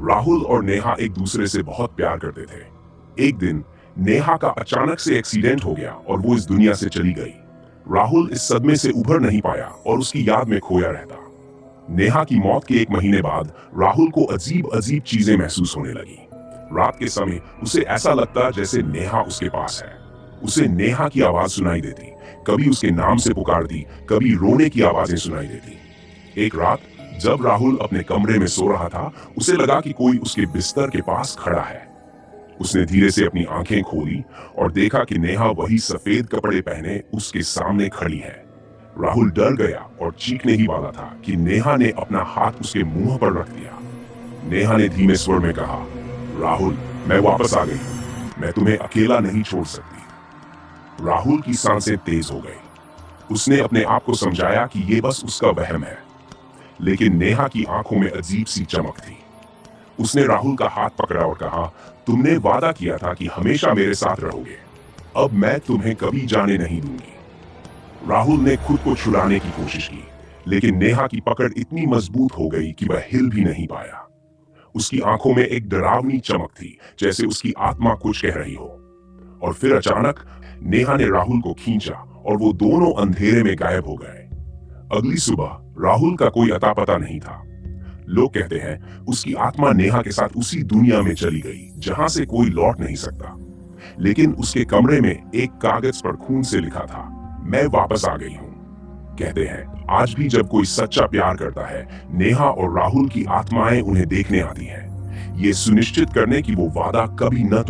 राहुल और नेहा एक दूसरे से बहुत प्यार करते थे। एक दिन नेहा का अचानक से एक्सीडेंट हो गया और वो इस दुनिया से चली गई। राहुल इस सदमे से उभर नहीं पाया और उसकी याद में खोया रहता। नेहा की मौत के एक महीने बाद राहुल को अजीब अजीब चीजें महसूस होने लगी। रात के समय उसे ऐसा लगता जैसे नेहा उसके पास है। उसे नेहा की आवाज सुनाई देती, कभी उसके नाम से पुकारती, कभी रोने की आवाजें सुनाई देती। एक रात जब राहुल अपने कमरे में सो रहा था, उसे लगा कि कोई उसके बिस्तर के पास खड़ा है। उसने धीरे से अपनी आंखें खोली और देखा कि नेहा वही सफेद कपड़े पहने उसके सामने खड़ी है। राहुल डर गया और चीखने ही वाला था कि नेहा ने अपना हाथ उसके मुंह पर रख दिया। नेहा ने धीमे स्वर में कहा, राहुल, मैं वापस आ गई हूं, मैं तुम्हें अकेला नहीं छोड़ सकती। राहुल की सांसें तेज हो गई। उसने अपने आप को समझाया कि ये बस उसका वहम है, लेकिन नेहा की आंखों में अजीब सी चमक थी। उसने राहुल का हाथ पकड़ा और कहा, तुमने वादा किया था कि हमेशा मेरे साथ रहोगे, अब मैं तुम्हें कभी जाने नहीं दूंगी। राहुल ने खुद को छुड़ाने की कोशिश की, लेकिन नेहा की पकड़ इतनी मजबूत हो गई कि वह हिल भी नहीं पाया। उसकी आंखों में एक डरावनी चमक थी, जैसे उसकी आत्मा कुछ कह रही हो। और फिर अचानक नेहा ने राहुल को खींचा और वो दोनों अंधेरे में गायब हो गए। अगली सुबह राहुल का कोई अता पता नहीं था। लोग कहते हैं उसकी आत्मा नेहा के साथ उसी दुनिया में चली गई जहां से कोई लौट नहीं सकता। लेकिन उसके कमरे में एक कागज पर खून से लिखा था, मैं वापस आ गई हूं। कहते हैं आज भी जब कोई सच्चा प्यार करता है, नेहा और राहुल की आत्माएं उन्हें देखने आती हैं, ये सुनिश्चित करने की वो वादा कभी न तोड़